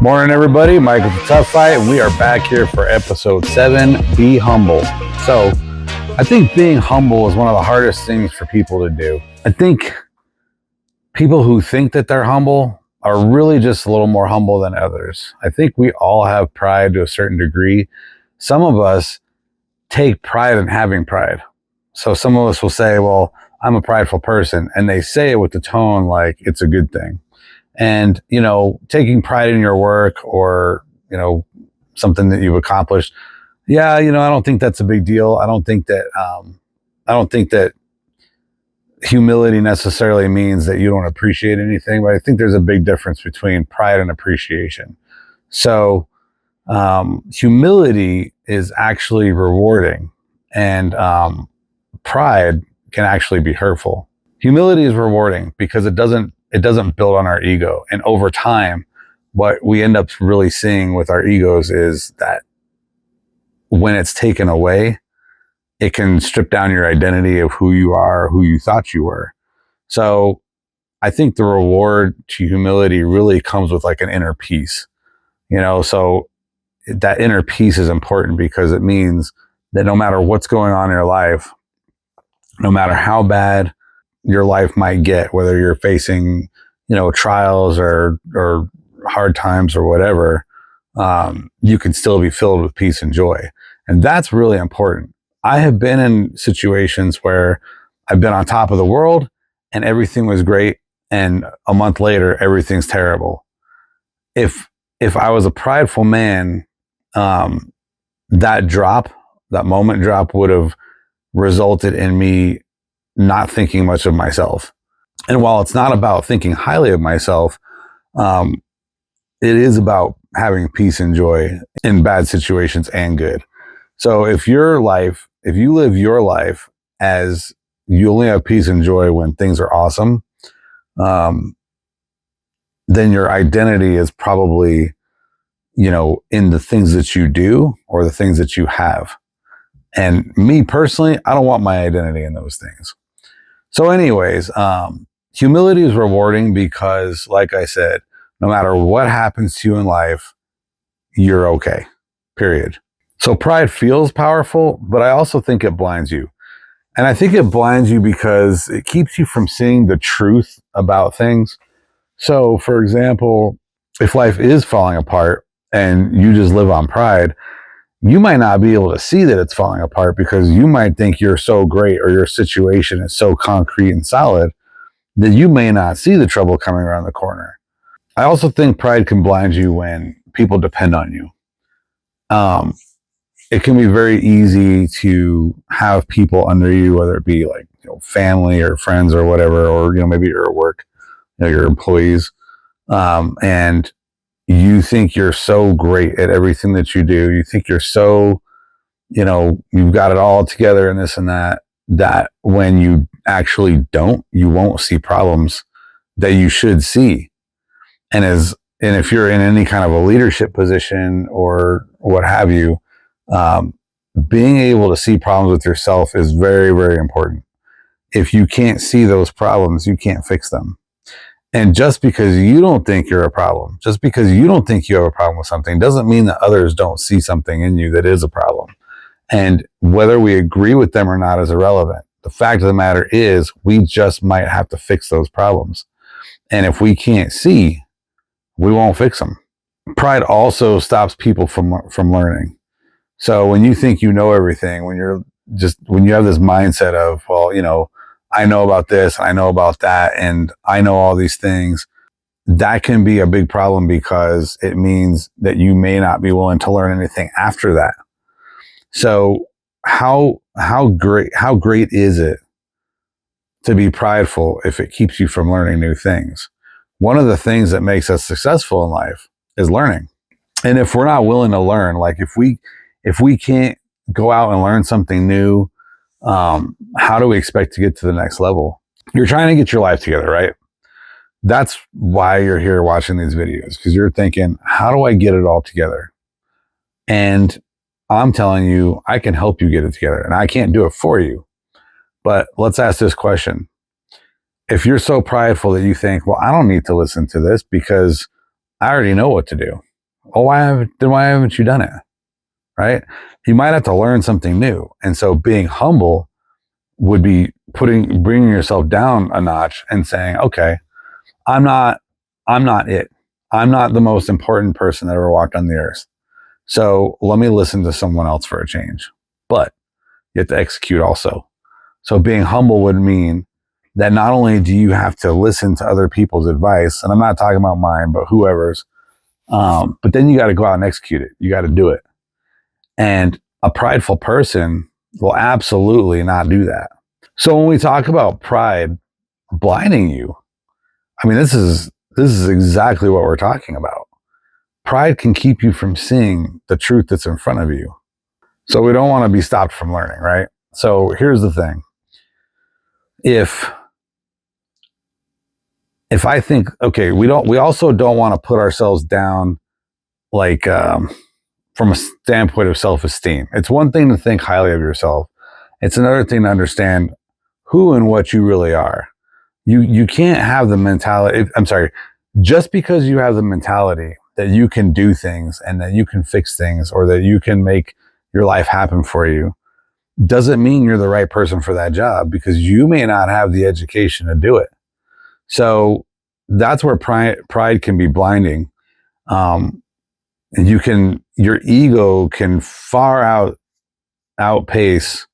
Morning, everybody. Michael the Tough Fight, and we are back here for episode 7, Be Humble. So, I think being humble is one of the hardest things for people to do. I think people who think that they're humble are really just a little more humble than others. I think we all have pride to a certain degree. Some of us take pride in having pride. So some of us will say, well, I'm a prideful person, and they say it with the tone like it's a good thing. And, taking pride in your work or, something that you've accomplished. Yeah. I don't think that's a big deal. I don't think that humility necessarily means that you don't appreciate anything, but I think there's a big difference between pride and appreciation. So, humility is actually rewarding, and, pride can actually be hurtful. Humility is rewarding because it doesn't build on our ego. And over time, what we end up really seeing with our egos is that when it's taken away, it can strip down your identity of who you are, who you thought you were. So I think the reward to humility really comes with like an inner peace, so that inner peace is important because it means that no matter what's going on in your life, no matter how bad your life might get, whether you're facing, trials or hard times or whatever, you can still be filled with peace and joy. And that's really important. I have been in situations where I've been on top of the world and everything was great, and a month later, everything's terrible. If I was a prideful man, that moment drop would have resulted in me not thinking much of myself. And while it's not about thinking highly of myself, it is about having peace and joy in bad situations and good. So if you live your life as you only have peace and joy when things are awesome, then your identity is probably, in the things that you do or the things that you have. And me personally, I don't want my identity in those things. So anyways, humility is rewarding because, like I said, no matter what happens to you in life, you're okay, period. So pride feels powerful, but I also think it blinds you. And I think it blinds you because it keeps you from seeing the truth about things. So, for example, if life is falling apart and you just live on pride, you might not be able to see that it's falling apart because you might think you're so great or your situation is so concrete and solid that you may not see the trouble coming around the corner. I also think pride can blind you when people depend on you. It can be very easy to have people under you, whether it be like, family or friends or whatever, or, maybe you're at work, your employees, and you think you're so great at everything that you do. You think you're so, you've got it all together and this and that when you actually don't, you won't see problems that you should see. And if you're in any kind of a leadership position or what have you, being able to see problems with yourself is very, very important. If you can't see those problems, you can't fix them. And just because you don't think you're a problem, just because you don't think you have a problem with something, doesn't mean that others don't see something in you that is a problem. And whether we agree with them or not is irrelevant. The fact of the matter is, we just might have to fix those problems. And if we can't see, we won't fix them. Pride also stops people from learning. So when you think you know everything, when you have this mindset of, well, I know about this, I know about that, and I know all these things, that can be a big problem because it means that you may not be willing to learn anything after that. So how great is it to be prideful if it keeps you from learning new things? One of the things that makes us successful in life is learning. And if we're not willing to learn, like if we can't go out and learn something new, how do we expect to get to the next level? You're trying to get your life together, right? That's why you're here watching these videos, because you're thinking, how do I get it all together? And I'm telling you, I can help you get it together, and I can't do it for you. But let's ask this question. If you're so prideful that you think, well, I don't need to listen to this because I already know what to do. why haven't you done it? Right? You might have to learn something new. And so being humble would be bringing yourself down a notch and saying, okay, I'm not it. I'm not the most important person that ever walked on the earth. So let me listen to someone else for a change. But you have to execute also. So being humble would mean that not only do you have to listen to other people's advice, and I'm not talking about mine, but whoever's, but then you got to go out and execute it. You got to do it. And a prideful person will absolutely not do that. So when we talk about pride blinding you, I mean, this is exactly what we're talking about. Pride can keep you from seeing the truth that's in front of you. So we don't want to be stopped from learning, right? So here's the thing. If I think, okay, we also don't want to put ourselves down like from a standpoint of self-esteem. It's one thing to think highly of yourself. It's another thing to understand who and what you really are. You can't have the mentality, just because you have the mentality that you can do things and that you can fix things or that you can make your life happen for you, doesn't mean you're the right person for that job, because you may not have the education to do it. So that's where pride can be blinding. And your ego can far outpace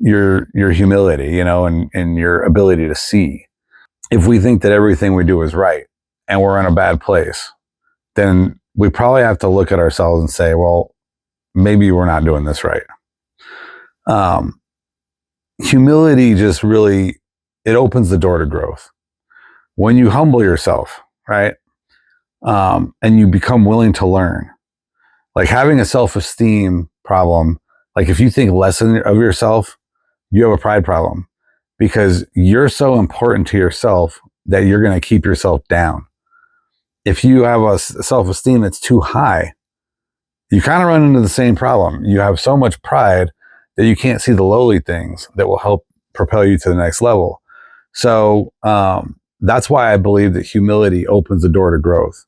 your humility, and your ability to see. If we think that everything we do is right and we're in a bad place, then we probably have to look at ourselves and say, well, maybe we're not doing this right. Humility just really, it opens the door to growth. When you humble yourself, right? And you become willing to learn, like having a self-esteem problem. Like if you think less of yourself, you have a pride problem, because you're so important to yourself that you're going to keep yourself down. If you have a self-esteem that's too high, you kind of run into the same problem. You have so much pride that you can't see the lowly things that will help propel you to the next level. So that's why I believe that humility opens the door to growth.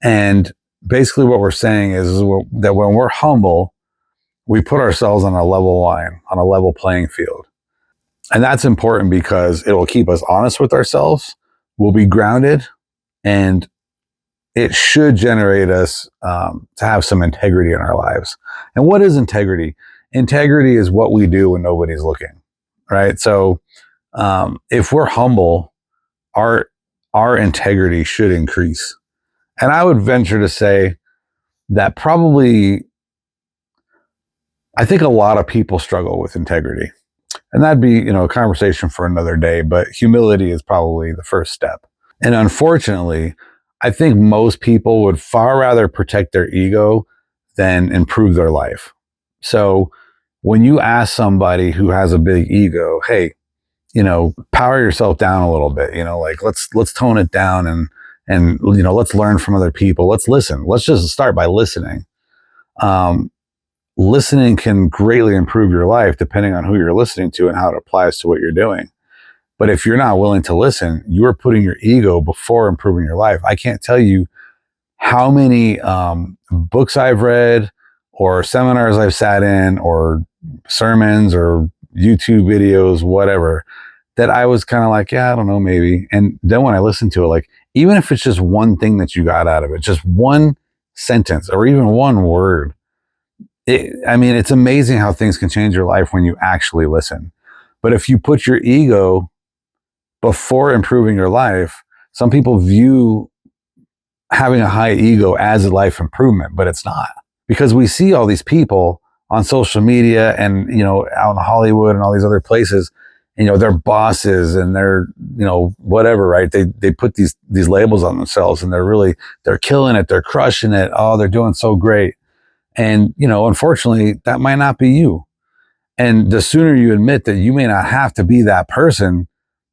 And basically what we're saying is that when we're humble, we put ourselves on a level line, on a level playing field. And that's important because it will keep us honest with ourselves. We'll be grounded, and it should generate us to have some integrity in our lives. And what is integrity? Integrity is what we do when nobody's looking, right? So if we're humble, our integrity should increase. And I would venture to say that probably, I think a lot of people struggle with integrity. And that'd be, a conversation for another day, but humility is probably the first step. And unfortunately, I think most people would far rather protect their ego than improve their life. So when you ask somebody who has a big ego, hey, power yourself down a little bit, like let's tone it down and let's learn from other people. Let's listen. Let's just start by listening. Listening can greatly improve your life depending on who you're listening to and how it applies to what you're doing. But if you're not willing to listen, you are putting your ego before improving your life. I can't tell you how many books I've read or seminars I've sat in or sermons or YouTube videos, whatever, that I was kind of like, yeah, I don't know, maybe. And then when I listened to it, like, even if it's just one thing that you got out of it, just one sentence or even one word, it's amazing how things can change your life when you actually listen. But if you put your ego before improving your life, some people view having a high ego as a life improvement, but it's not. Because we see all these people on social media and, out in Hollywood and all these other places, they're bosses and they're, whatever, right? They put these labels on themselves and they're killing it. They're crushing it. Oh, they're doing so great. And, unfortunately, that might not be you. And the sooner you admit that you may not have to be that person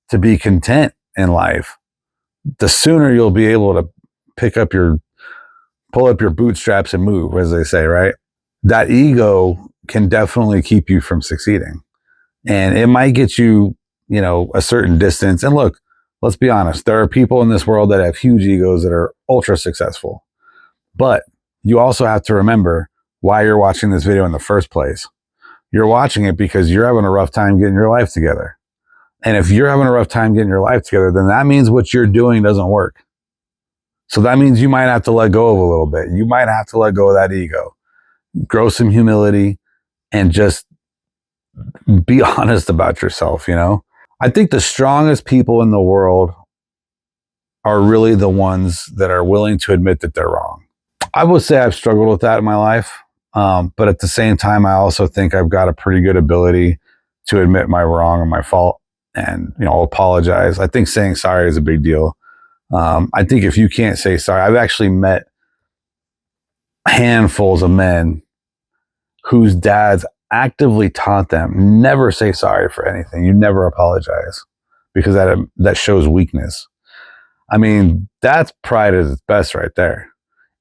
to be content in life, the sooner you'll be able to pull up your bootstraps and move, as they say, right? That ego can definitely keep you from succeeding. And it might get you, a certain distance. And look, let's be honest. There are people in this world that have huge egos that are ultra successful. But you also have to remember why you're watching this video in the first place. You're watching it because you're having a rough time getting your life together. And if you're having a rough time getting your life together, then that means what you're doing doesn't work. So that means you might have to let go of a little bit. You might have to let go of that ego, grow some humility, and just be honest about yourself, you know? I think the strongest people in the world are really the ones that are willing to admit that they're wrong. I would say I've struggled with that in my life. But at the same time, I also think I've got a pretty good ability to admit my wrong and my fault and, apologize. I think saying sorry is a big deal. I think if you can't say sorry, I've actually met handfuls of men whose dads actively taught them never say sorry for anything. You never apologize because that shows weakness. I mean, that's pride at its best right there.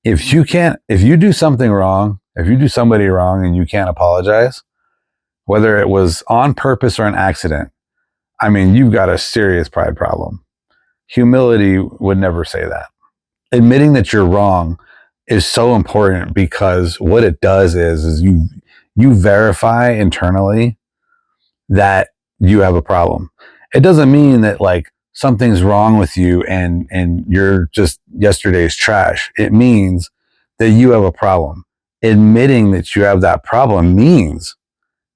If you do something wrong, if you do somebody wrong and you can't apologize, whether it was on purpose or an accident, I mean, you've got a serious pride problem. Humility would never say that. Admitting that you're wrong is so important because what it does is you verify internally that you have a problem. It doesn't mean that like something's wrong with you and you're just yesterday's trash. It means that you have a problem. Admitting that you have that problem means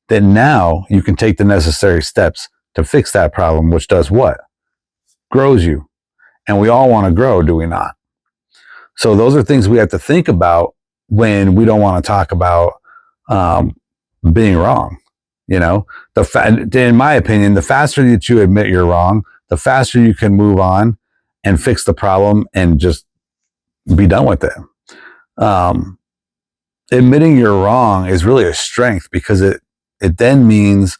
that now you can take the necessary steps to fix that problem, which does what? Grows you. And we all want to grow, do we not? So those are things we have to think about when we don't want to talk about being wrong. In my opinion, the faster that you admit you're wrong, the faster you can move on and fix the problem and just be done with it. Admitting you're wrong is really a strength because it then means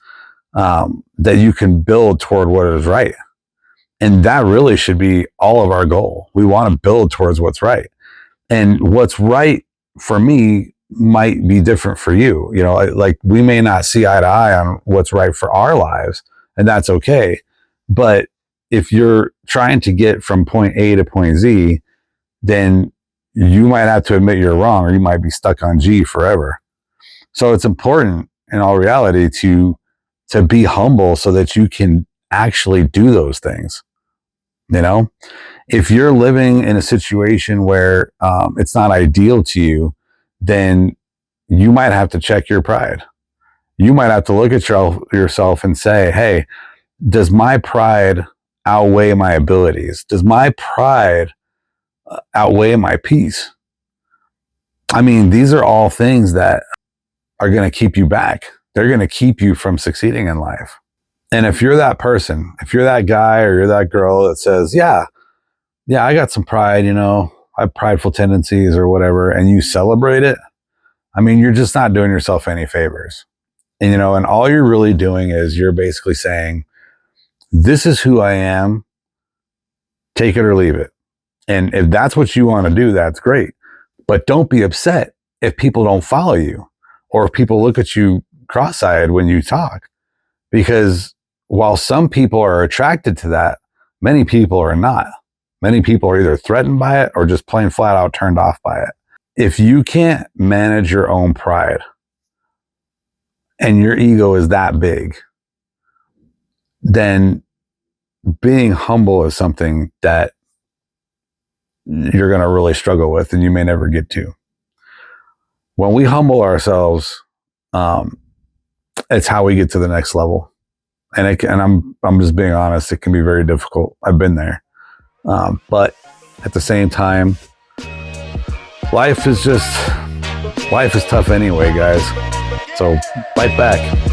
that you can build toward what is right. And that really should be all of our goal. We want to build towards what's right. And what's right for me might be different for you. Like we may not see eye to eye on what's right for our lives, and that's okay. But if you're trying to get from point A to point Z, then you might have to admit you're wrong, or you might be stuck on G forever. So it's important in all reality to be humble so that you can actually do those things. If you're living in a situation where it's not ideal to you, then you might have to check your pride. You might have to look at yourself and say, hey, does my pride outweigh my abilities? Does my pride outweigh my peace? I mean, these are all things that are going to keep you back. They're going to keep you from succeeding in life. And if you're that person, if you're that guy or you're that girl that says, yeah, I got some pride, I have prideful tendencies or whatever, and you celebrate it, I mean, you're just not doing yourself any favors. And, and all you're really doing is you're basically saying, this is who I am, take it or leave it. And if that's what you want to do, that's great. But don't be upset if people don't follow you or if people look at you cross-eyed when you talk. Because while some people are attracted to that, many people are not. Many people are either threatened by it or just plain flat out turned off by it. If you can't manage your own pride and your ego is that big, then being humble is something that you're going to really struggle with and you may never get to. When we humble ourselves, it's how we get to the next level. And I'm just being honest, it can be very difficult. I've been there. But at the same time, life is tough anyway, guys. So fight back.